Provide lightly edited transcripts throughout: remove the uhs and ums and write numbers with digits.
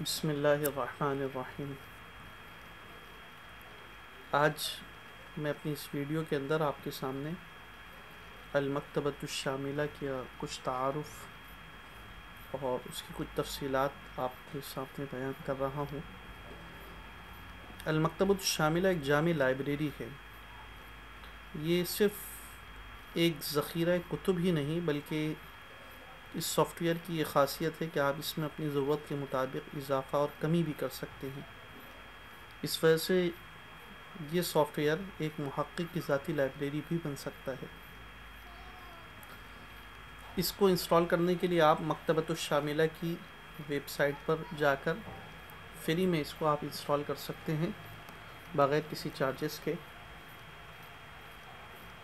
بسم اللہ الرحمن الرحیم۔ آج میں اپنی اس ویڈیو کے اندر آپ کے سامنے المکتبۃ الشاملہ کا کچھ تعارف اور اس کی کچھ تفصیلات آپ کے سامنے بیان کر رہا ہوں۔ المکتبۃ الشاملہ ایک جامع لائبریری ہے۔ یہ صرف ایک ذخیرہ کتب ہی نہیں بلکہ اس سافٹ ویئر کی یہ خاصیت ہے کہ آپ اس میں اپنی ضرورت کے مطابق اضافہ اور کمی بھی کر سکتے ہیں۔ اس وجہ سے یہ سافٹ ویئر ایک محقق کی ذاتی لائبریری بھی بن سکتا ہے۔ اس کو انسٹال کرنے کے لیے آپ مکتبۃ الشاملہ کی ویب سائٹ پر جا کر فری میں اس کو آپ انسٹال کر سکتے ہیں بغیر کسی چارجز کے،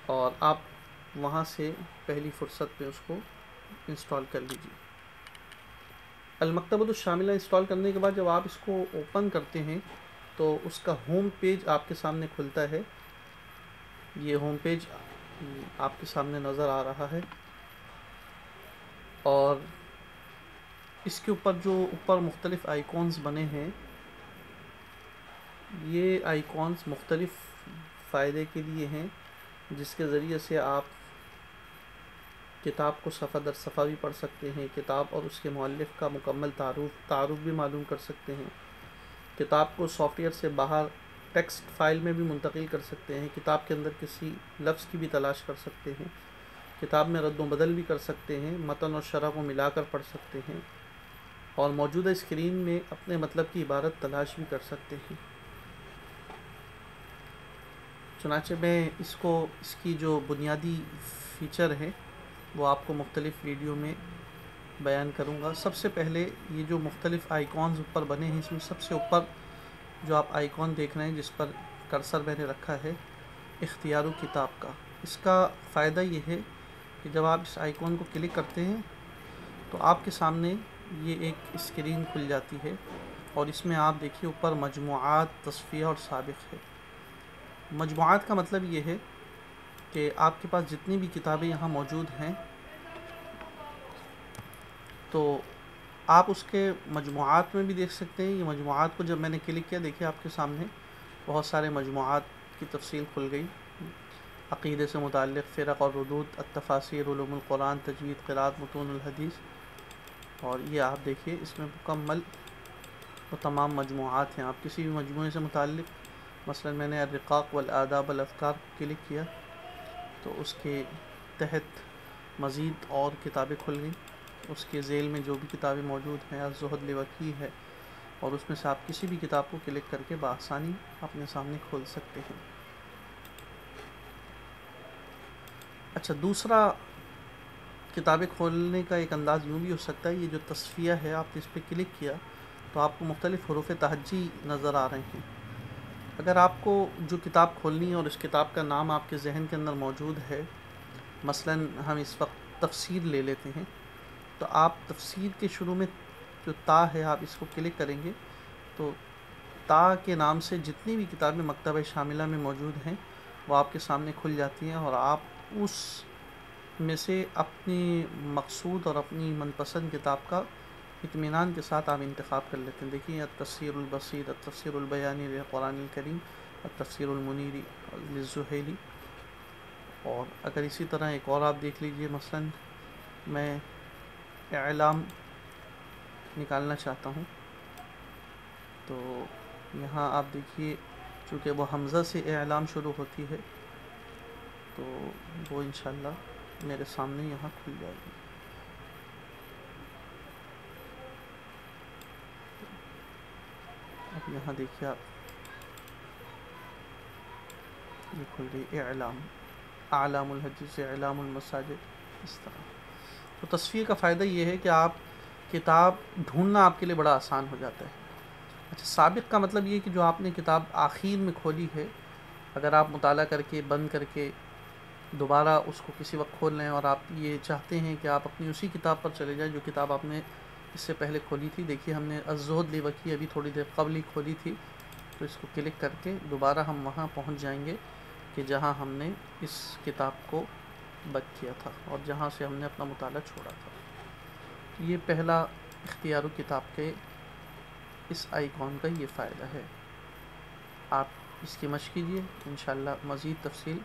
اور آپ وہاں سے پہلی فرصت پہ اس کو انسٹال کر لیجیے۔ المکتبۃ الشاملہ انسٹال کرنے کے بعد جب آپ اس کو اوپن کرتے ہیں تو اس کا ہوم پیج آپ کے سامنے کھلتا ہے۔ یہ ہوم پیج آپ کے سامنے نظر آ رہا ہے، اور اس کے اوپر مختلف آئیکونز بنے ہیں۔ یہ آئیکونز مختلف فائدے کے لیے ہیں، جس کے ذریعے سے آپ کتاب کو صفحہ در صفحہ بھی پڑھ سکتے ہیں، کتاب اور اس کے مؤلف کا مکمل تعارف بھی معلوم کر سکتے ہیں، کتاب کو سافٹ ویئر سے باہر ٹیکسٹ فائل میں بھی منتقل کر سکتے ہیں، کتاب کے اندر کسی لفظ کی بھی تلاش کر سکتے ہیں، کتاب میں رد و بدل بھی کر سکتے ہیں، متن اور شرح کو ملا کر پڑھ سکتے ہیں، اور موجودہ اسکرین میں اپنے مطلب کی عبارت تلاش بھی کر سکتے ہیں۔ چنانچہ میں اس کی جو بنیادی فیچر ہے وہ آپ کو مختلف ویڈیو میں بیان کروں گا۔ سب سے پہلے یہ جو مختلف آئیکونز اوپر بنے ہیں، اس میں سب سے اوپر جو آپ آئیکون دیکھ رہے ہیں جس پر کرسر میں نے رکھا ہے، اختیار کتاب کا، اس کا فائدہ یہ ہے کہ جب آپ اس آئیکون کو کلک کرتے ہیں تو آپ کے سامنے یہ ایک اسکرین کھل جاتی ہے، اور اس میں آپ دیکھیے اوپر مجموعات، تصفیہ اور سابق ہے۔ مجموعات کا مطلب یہ ہے کہ آپ کے پاس جتنی بھی کتابیں یہاں موجود ہیں تو آپ اس کے مجموعات میں بھی دیکھ سکتے ہیں۔ یہ مجموعات کو جب میں نے کلک کیا، دیکھیں آپ کے سامنے بہت سارے مجموعات کی تفصیل کھل گئی۔ عقیدے سے متعلق فرق اور ردود، التفاسیر، علوم القرآن، تجوید، قراءت، متون الحدیث، اور یہ آپ دیکھیے اس میں مکمل وہ تمام مجموعات ہیں۔ آپ کسی بھی مجموعے سے متعلق، مثلا میں نے الرقاق والآداب والافکار کو کلک کیا تو اس کے تحت مزید اور کتابیں کھل گئیں۔ اس کے ذیل میں جو بھی کتابیں موجود ہیں، الزہد لوکیع ہے، اور اس میں سے آپ کسی بھی کتاب کو کلک کر کے بآسانی اپنے سامنے کھول سکتے ہیں۔ اچھا، دوسرا کتابیں کھولنے کا ایک انداز یوں بھی ہو سکتا ہے، یہ جو تصفیہ ہے، آپ نے اس پہ کلک کیا تو آپ کو مختلف حروف تہجی نظر آ رہے ہیں۔ اگر آپ کو جو کتاب کھولنی ہے اور اس کتاب کا نام آپ کے ذہن کے اندر موجود ہے، مثلا ہم اس وقت تفسیر لے لیتے ہیں، تو آپ تفسیر کے شروع میں جو تا ہے، آپ اس کو کلک کریں گے تو تا کے نام سے جتنی بھی کتابیں مکتبہ شاملہ میں موجود ہیں وہ آپ کے سامنے کھل جاتی ہیں، اور آپ اس میں سے اپنی مقصود اور اپنی من پسند کتاب کا اطمینان کے ساتھ آپ انتخاب کر لیتے ہیں۔ دیکھیے، التفسیر البسیط، التفسیر البیانی للقرآن الکریم، التفسیر المنیری للزہیلی، اور اگر اسی طرح ایک اور آپ دیکھ لیجئے، مثلا میں اعلام نکالنا چاہتا ہوں تو یہاں آپ دیکھیے چونکہ وہ حمزہ سے اعلام شروع ہوتی ہے تو وہ انشاءاللہ میرے سامنے یہاں کھل جائے گی۔ اب یہاں دیکھیے آپ، یہ کھل گئی اعلام، اعلام الحدیث، اعلام المساجد، اس طرح۔ تو تصفیہ کا فائدہ یہ ہے کہ آپ کتاب ڈھونڈنا آپ کے لیے بڑا آسان ہو جاتا ہے۔ اچھا، سابق کا مطلب یہ کہ جو آپ نے کتاب آخر میں کھولی ہے، اگر آپ مطالعہ کر کے بند کر کے دوبارہ اس کو کسی وقت کھول لیں اور آپ یہ چاہتے ہیں کہ آپ اپنی اسی کتاب پر چلے جائیں جو کتاب آپ نے اس سے پہلے کھولی تھی، دیکھیے ہم نے الزہد لوکیع ابھی تھوڑی دیر قبل ہی کھولی تھی، تو اس کو کلک کر کے دوبارہ ہم وہاں پہنچ جائیں گے کہ جہاں ہم نے اس کتاب کو بند کیا تھا اور جہاں سے ہم نے اپنا مطالعہ چھوڑا تھا۔ یہ پہلا اختیار کتاب کے اس آئیکن کا یہ فائدہ ہے۔ آپ اس کی مشق کیجیے، انشاءاللہ مزید تفصیل